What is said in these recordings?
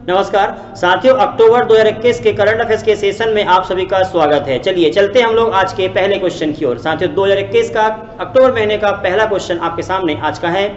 नमस्कार साथियों, अक्टूबर 2021 के करंट अफेयर्स के सेशन में आप सभी का स्वागत है। चलिए चलते हैं हम लोग आज के पहले क्वेश्चन की ओर। साथियों 2021 का अक्टूबर महीने का पहला क्वेश्चन आपके सामने आज का है,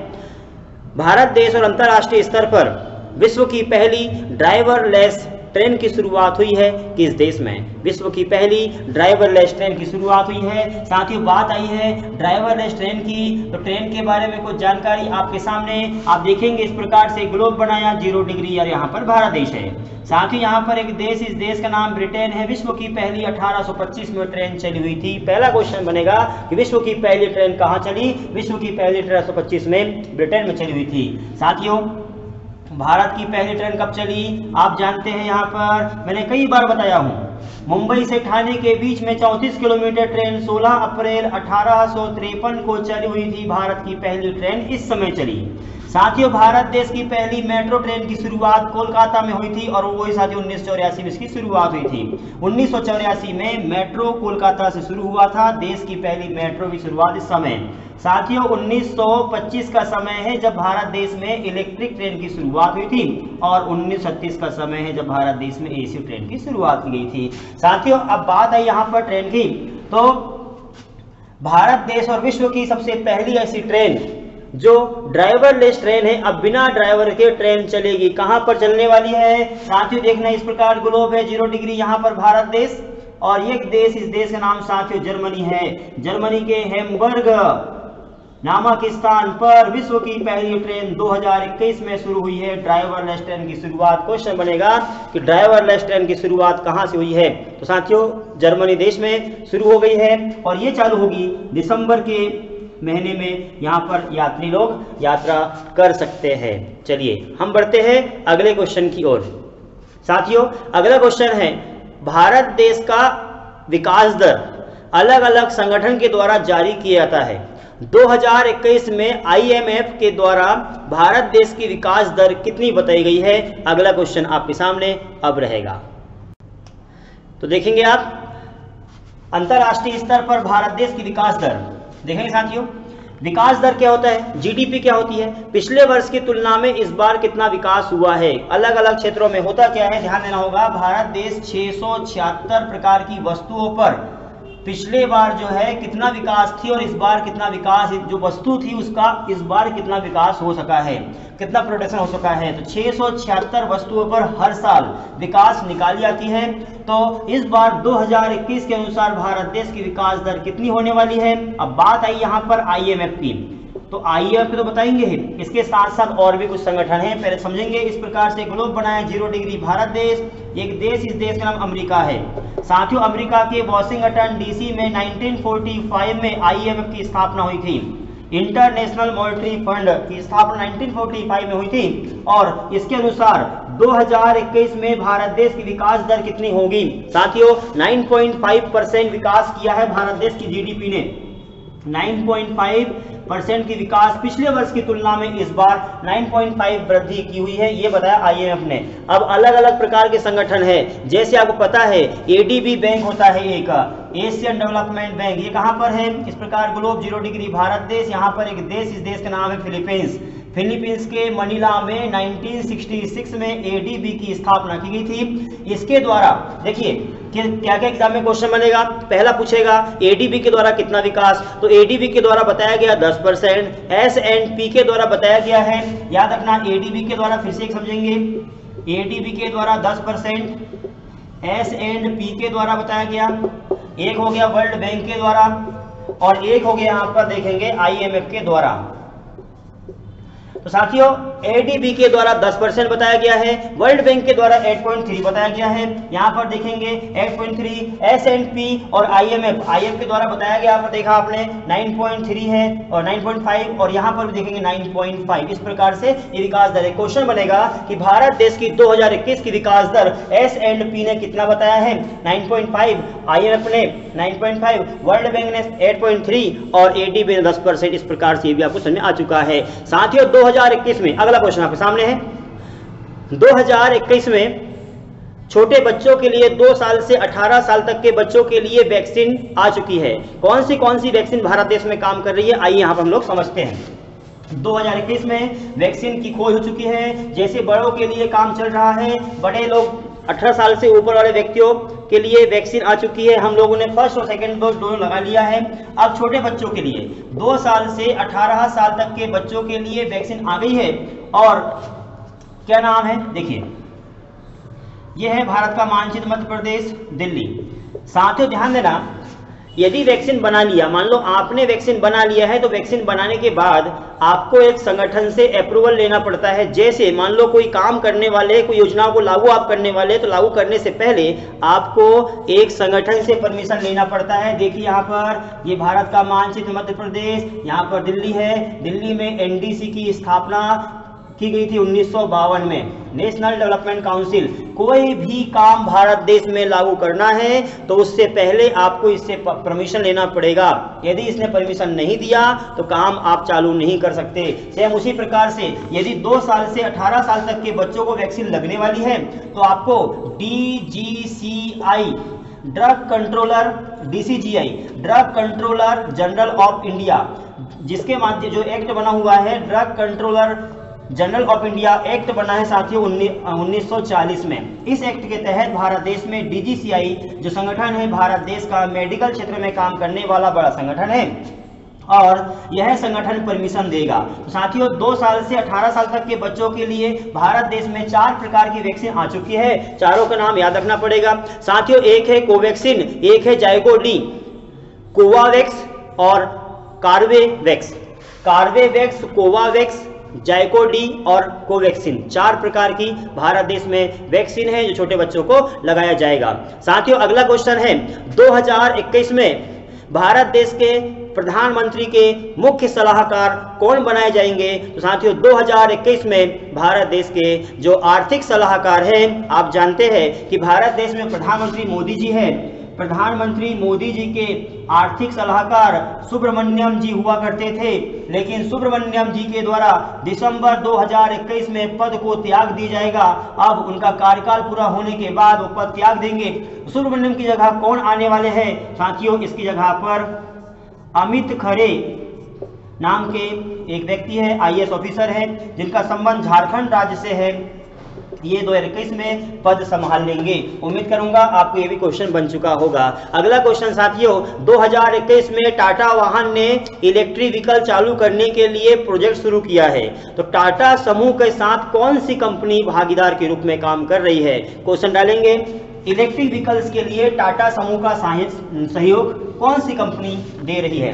भारत देश और अंतर्राष्ट्रीय स्तर पर विश्व की पहली ड्राइवरलेस ट्रेन की शुरुआत हुई है किस देश में? विश्व की पहली ड्राइवरलेस ट्रेन की शुरुआत हुई है। साथियों बात आई है ड्राइवरलेस ट्रेन की, तो ट्रेन के बारे में कुछ जानकारी आपके सामने आप देखेंगे। इस प्रकार से ग्लोब बनाया 0 डिग्री और यहाँ पर भारत देश है। साथियों यहाँ पर एक देश, इस देश का नाम ब्रिटेन है। विश्व की पहली 1825 में ट्रेन चली हुई थी। पहला क्वेश्चन बनेगा कि विश्व की पहली ट्रेन कहाँ चली? विश्व की पहली 1825 में ब्रिटेन में चली हुई थी। साथियों भारत की पहली ट्रेन कब चली आप जानते हैं? यहाँ पर मैंने कई बार बताया हूँ, मुंबई से ठाणे के बीच में 34 किलोमीटर ट्रेन 16 अप्रैल 1853 को चली हुई थी। भारत की पहली ट्रेन इस समय चली। साथियों भारत देश की पहली मेट्रो ट्रेन की शुरुआत कोलकाता में हुई थी और वही साथियों 1984 में इसकी शुरुआत हुई थी। 1984 में मेट्रो कोलकाता से शुरू हुआ था। देश की पहली मेट्रो की शुरुआत इस समय। साथियों 1925 का समय है जब भारत देश में इलेक्ट्रिक ट्रेन की शुरुआत हुई थी और 1936 का समय है जब भारत देश में एसी ट्रेन की शुरुआत की गई थी। साथियों अब बात है यहाँ पर ट्रेन की, तो भारत देश और विश्व की सबसे पहली ऐसी ट्रेन जो ड्राइवरलेस ट्रेन है, अब बिना ड्राइवर के ट्रेन चलेगी। कहां पर चलने वाली है? साथियों देखना इस प्रकार ग्लोब है 0 डिग्री, यहां पर भारत देश और ये देश, इस देश का नाम साथियों जर्मनी है। जर्मनी के हैम्बर्ग नामक स्थान पर विश्व की पहली ट्रेन 2021 में शुरू हुई है। ड्राइवरलेस ट्रेन की शुरुआत, क्वेश्चन बनेगा कि ड्राइवरलेस ट्रेन की शुरुआत कहां से हुई है? तो साथियों जर्मनी देश में शुरू हो गई है और ये चालू होगी दिसंबर के महीने में। यहाँ पर यात्री लोग यात्रा कर सकते हैं। चलिए हम बढ़ते हैं अगले क्वेश्चन की ओर। साथियों अगला क्वेश्चन है, भारत देश का विकास दर अलग अलग संगठन के द्वारा जारी किया जाता है। 2021 में IMF के द्वारा भारत देश की विकास दर कितनी बताई गई है? अगला क्वेश्चन आपके सामने अब रहेगा। तो देखेंगे आप अंतरराष्ट्रीय स्तर पर भारत देश की विकास दर देखेंगे। साथियों विकास दर क्या होता है? जीडीपी क्या होती है? पिछले वर्ष की तुलना में इस बार कितना विकास हुआ है? अलग अलग क्षेत्रों में होता क्या है ध्यान देना होगा। भारत देश 676 प्रकार की वस्तुओं पर पिछले बार जो है कितना विकास थी और इस बार कितना विकास, जो वस्तु थी उसका इस बार कितना विकास हो सका है, कितना प्रोडक्शन हो सका है। तो 676 वस्तुओं पर हर साल विकास निकाली जाती है। तो इस बार 2021 के अनुसार भारत देश की विकास दर कितनी होने वाली है? अब बात आई यहाँ पर IMF की, तो IMF तो बताएंगे ही, इसके साथ साथ और भी कुछ संगठन हैं, पहले समझेंगे। इस प्रकार से ग्लोब बनाया 0 डिग्री भारत देश, एक देश, इस देश का नाम अमेरिका है। साथियों अमेरिका के वॉशिंगटन DC में 1945 में IMF की स्थापना हुई थी। इंटरनेशनल मॉनेटरी फंड की स्थापना 1945 में हुई थी और इसके अनुसार 2021 में भारत देश की विकास दर कितनी होगी? साथियों 9.5% विकास किया है भारत देश की जीडीपी ने। 9.5% की विकास पिछले वर्ष की तुलना में इस बार 9.5 वृद्धि की हुई है, ये बताया IMF ने। अब अलग अलग प्रकार के संगठन है, जैसे आपको पता है ADB बैंक होता है एक, एशियन डेवलपमेंट बैंक, ये कहां पर है? इस प्रकार ग्लोब 0 डिग्री भारत देश, यहाँ पर एक देश, इस देश का नाम है फिलीपींस। फिलीपींस के मनीला में 1966 में ADB की स्थापना की गई थी। इसके द्वारा देखिए क्या क्या एग्जाम में क्वेश्चन बनेगा। पहला पूछेगा ADB के द्वारा कितना विकास, तो ADB के द्वारा बताया गया 10%, S&P के द्वारा बताया गया है, याद रखना ADB के द्वारा, फिर से समझेंगे, ADB के द्वारा 10%, S&P के द्वारा बताया गया, एक हो गया वर्ल्ड बैंक के द्वारा और एक हो गया यहाँ पर देखेंगे IMF के द्वारा। तो साथियों ADB के द्वारा 10% बताया गया है, वर्ल्ड बैंक के द्वारा 8.3 बताया गया है, यहाँ पर देखेंगे 8.3, S&P और IMF के द्वारा बताया गया, यहाँ पर देखा आपने 9.3 है और 9.5 और यहाँ पर भी देखेंगे 9.5। इस प्रकार से ये विकास दर है। क्वेश्चन बनेगा कि भारत देश की 2021 की विकास दर S&P ने कितना बताया है? 9.5, IMF ने 9.5, वर्ल्ड बैंक ने 8.3 और ADB ने 10%। इस प्रकार से ये भी आपको समझ में आ चुका है। साथियों 2021 में अगला क्वेश्चन आपके सामने है, 2021 में छोटे बच्चों के लिए 2 साल से 18 साल तक के बच्चों के लिए वैक्सीन आ चुकी है। कौन सी वैक्सीन भारत देश में काम कर रही है? आइए यहां पर हम लोग समझते हैं। 2021 में वैक्सीन की खोज हो चुकी है। जैसे बड़ों के लिए काम चल रहा है, बड़े लोग 18 साल से ऊपर वाले व्यक्तियों के लिए वैक्सीन आ चुकी है, हम लोगों ने फर्स्ट और सेकंड डोज दोनों लगा लिया है। अब छोटे बच्चों के लिए 2 साल से 18 साल तक के बच्चों के लिए वैक्सीन आ गई है। और क्या नाम है, देखिए यह है भारत का मानचित्र, मध्य प्रदेश, दिल्ली। साथियों ध्यान देना, यदि वैक्सीन बना लिया, मान लो आपने वैक्सीन बना लिया है, तो वैक्सीन बनाने के बाद आपको एक संगठन से अप्रूवल लेना पड़ता है। जैसे मान लो कोई काम करने वाले, कोई योजनाओं को लागू आप करने वाले, तो लागू करने से पहले आपको एक संगठन से परमिशन लेना पड़ता है। देखिए यहाँ पर ये भारत का मानचित्र, मध्य प्रदेश, यहाँ पर दिल्ली है। दिल्ली में एनडीसी की स्थापना की गई थी 1952 में, नेशनल डेवलपमेंट काउंसिल। कोई भी काम भारत देश में लागू करना है तो उससे पहले आपको इससे परमिशन लेना पड़ेगा। यदि इसने परमिशन नहीं दिया तो काम आप चालू नहीं कर सकते। सेम उसी प्रकार से यदि 2 साल से 18 साल तक के बच्चों को वैक्सीन लगने वाली है तो आपको DGCI, drug controller, DCGI, drug controller general of India, जिसके माध्यम जो एक्ट बना हुआ है, drug controller general of India act बना है साथियों 1940 में। इस एक्ट के तहत भारत देश में DGCI जो संगठन है, भारत देश का मेडिकल क्षेत्र में काम करने वाला बड़ा संगठन है और यह संगठन परमिशन देगा। तो साथियों 2 साल से 18 साल तक के बच्चों के लिए भारत देश में 4 प्रकार की वैक्सीन आ चुकी है। चारों का नाम याद रखना पड़ेगा साथियों। एक है कोवैक्सीन, एक है जाइकोडी, कोवावैक्स और कार्बेवैक्स। कार्बेवैक्स, कोवावैक्स, जाइकोडी और कोवैक्सीन 4 प्रकार की भारत देश में वैक्सीन है जो छोटे बच्चों को लगाया जाएगा। साथियों अगला क्वेश्चन है, 2021 में भारत देश के प्रधानमंत्री के मुख्य सलाहकार कौन बनाए जाएंगे? तो साथियों 2021 में भारत देश के जो आर्थिक सलाहकार हैं, आप जानते हैं कि भारत देश में प्रधानमंत्री मोदी जी हैं। प्रधानमंत्री मोदी जी के आर्थिक सलाहकार सुब्रमण्यम जी हुआ करते थे, लेकिन सुब्रमण्यम जी के द्वारा दिसंबर 2021 में पद को त्याग दिया जाएगा। अब उनका कार्यकाल पूरा होने के बाद वो पद त्याग देंगे। सुब्रमण्यम की जगह कौन आने वाले हैं? साथियों इसकी जगह पर अमित खरे नाम के एक व्यक्ति है, IAS ऑफिसर है, जिनका संबंध झारखंड राज्य से है। ये 2021 में पद संभाल लेंगे। उम्मीद करूंगा आपको ये भी क्वेश्चन बन चुका होगा। अगला क्वेश्चन साथियों, 2021 में टाटा वाहन ने इलेक्ट्रिक व्हीकल चालू करने के लिए प्रोजेक्ट शुरू किया है। तो टाटा समूह के साथ कौन सी कंपनी भागीदार के रूप में काम कर रही है? क्वेश्चन डालेंगे, इलेक्ट्रिक व्हीकल्स के लिए टाटा समूह का सहयोग कौन सी कंपनी दे रही है?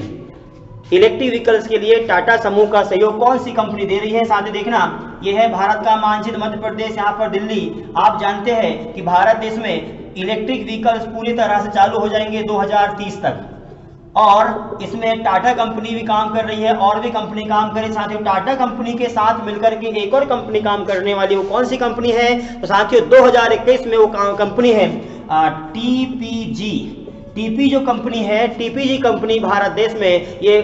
इलेक्ट्रिक व्हीकल्स के लिए टाटा समूह का सहयोग कौन सी कंपनी दे रही है? साथ देखना, यह है भारत का मानचित्र, मध्य प्रदेश, यहाँ पर दिल्ली। आप जानते हैं कि भारत देश में इलेक्ट्रिक व्हीकल्स पूरी तरह से चालू हो जाएंगे 2030 तक, और इसमें टाटा कंपनी भी काम कर रही है और भी कंपनी काम कर रही है। साथियों टाटा कंपनी के साथ मिलकर के एक और कंपनी काम करने वाली, वो कौन सी कंपनी है? तो साथियों 2021 में वो कंपनी है TPG। टीपी जो कंपनी है, टीपीजी कंपनी भारत देश में ये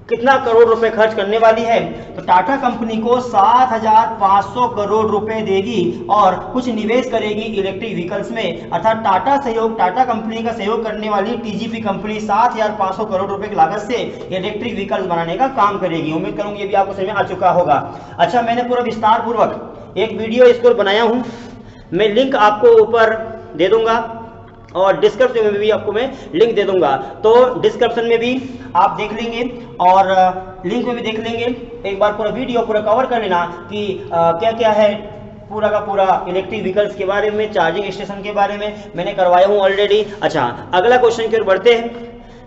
कितना करोड़ रुपए खर्च करने वाली है? तो टाटा कंपनी को 7,500 करोड़ रुपए देगी और कुछ निवेश करेगी इलेक्ट्रिक व्हीकल्स में। अर्थात टाटा कंपनी का सहयोग करने वाली टीजीपी कंपनी 7,500 करोड़ रुपए की लागत से इलेक्ट्रिक व्हीकल्स बनाने का काम करेगी। उम्मीद करूंगी ये भी आपको समझ में आ चुका होगा। अच्छा, मैंने पूरा विस्तार पूर्वक एक वीडियो इसको बनाया हूं, मैं लिंक आपको ऊपर दे दूंगा और डिस्क्रिप्शन में भी आपको मैं लिंक दे दूंगा, तो डिस्क्रिप्शन में भी आप देख लेंगे और लिंक में भी देख लेंगे। एक बार पूरा वीडियो पूरा कवर कर लेना कि क्या क्या है पूरा का पूरा इलेक्ट्रिक व्हीकल्स के बारे में, चार्जिंग स्टेशन के बारे में मैंने करवाया हूँ ऑलरेडी। अच्छा, अगला क्वेश्चन की ओर बढ़ते हैं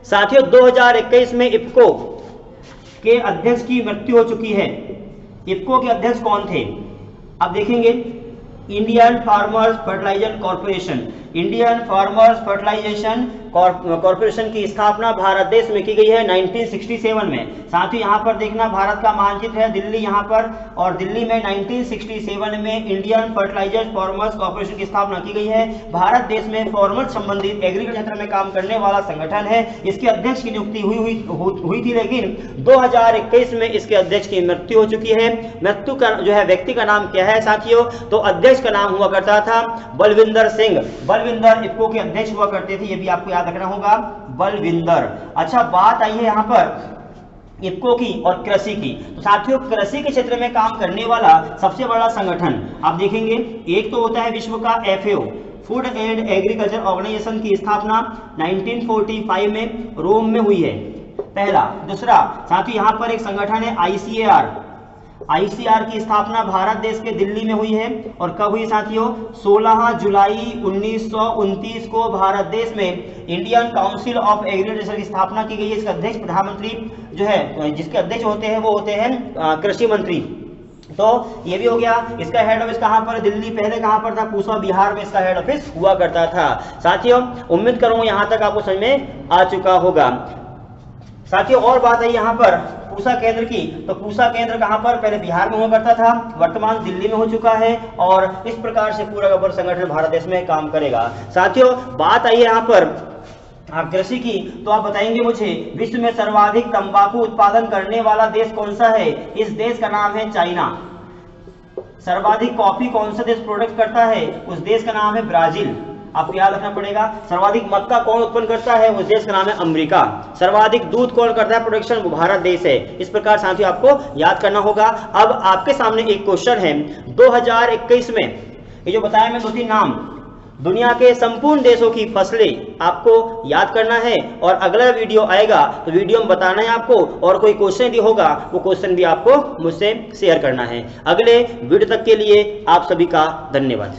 साथियों। 2021 में इफ्को के अध्यक्ष की मृत्यु हो चुकी है। इफ्को के अध्यक्ष कौन थे? आप देखेंगे, Indian farmers fertilizer corporation. Indian farmers fertilization corporation की स्थापना भारत देश में की गई है 1967 में। साथ ही यहाँ पर देखना, भारत का मानचित्र है, दिल्ली यहाँ पर, और दिल्ली में 1967 में इंडियन फर्टिलाइजर फार्मर्स कॉर्पोरेशन की स्थापना की गई है। भारत देश में फार्मर संबंधित एग्रीकल्चर क्षेत्र में काम करने वाला संगठन है। इसके अध्यक्ष की नियुक्ति हुई थी, लेकिन 2021 में इसके अध्यक्ष की मृत्यु हो चुकी है। मृत्यु का जो है व्यक्ति का नाम क्या है साथियों? तो अध्यक्ष का नाम हुआ करता था बलविंदर सिंह। बलविंदर इफ्को के अध्यक्ष हुआ करते थे, ये भी आपको याद रखना होगा, बलविंदर। अच्छा, बात आई है यहाँ पर इफको की और कृषि की। तो साथियों कृषि के क्षेत्र में काम करने वाला सबसे बड़ा संगठन आप देखेंगे, एक तो होता है विश्व का FAO, food and agriculture organization की स्थापना 1945 में रोम में हुई है, पहला। दूसरा साथियों यहाँ पर एक संगठन है ICAR की स्थापना भारत देश के दिल्ली में हुई है, और कब हुई साथियों? 16 जुलाई 1929 को भारत देश में इंडियन काउंसिल ऑफ एग्रीकल्चर की स्थापना की गई है। इसके अध्यक्ष प्रधानमंत्री जो है, जिसके अध्यक्ष होते हैं वो होते हैं कृषि मंत्री। तो ये भी हो गया। इसका हेड ऑफिस कहाँ पर? दिल्ली। पहले कहाँ पर था? पूसा बिहार में इसका हेड ऑफिस हुआ करता था। साथियों उम्मीद करूंगा यहाँ तक आपको समझ में आ चुका होगा। साथियों और बात है यहाँ पर पूसा केंद्र की, तो पूसा केंद्र कहाँ पर? पहले बिहार में हुआ करता था, वर्तमान दिल्ली में हो चुका है, और इस प्रकार से पूरा का पूरा संगठन भारत देश में काम करेगा। साथियों बात आई यहाँ पर कृषि की, तो आप बताएंगे मुझे विश्व में सर्वाधिक तंबाकू उत्पादन करने वाला देश कौन सा है? इस देश का नाम है चाइना। सर्वाधिक कॉफी कौन सा देश प्रोडक्ट करता है? उस देश का नाम है ब्राजील। आपको याद रखना पड़ेगा। सर्वाधिक मक्का कौन उत्पन्न करता है? उस देश का नाम है अमेरिका। सर्वाधिक दूध कौन करता है प्रोडक्शन? वो भारत देश है। इस प्रकार साथियों आपको याद करना होगा। अब आपके सामने एक क्वेश्चन है 2021 में, ये जो बताया मैं 2-3 नाम, दुनिया के संपूर्ण देशों की फसलें आपको याद करना है, और अगला वीडियो आएगा तो वीडियो में बताना है आपको, और कोई क्वेश्चन भी होगा वो क्वेश्चन भी आपको मुझसे शेयर करना है। अगले वीडियो तक के लिए आप सभी का धन्यवाद।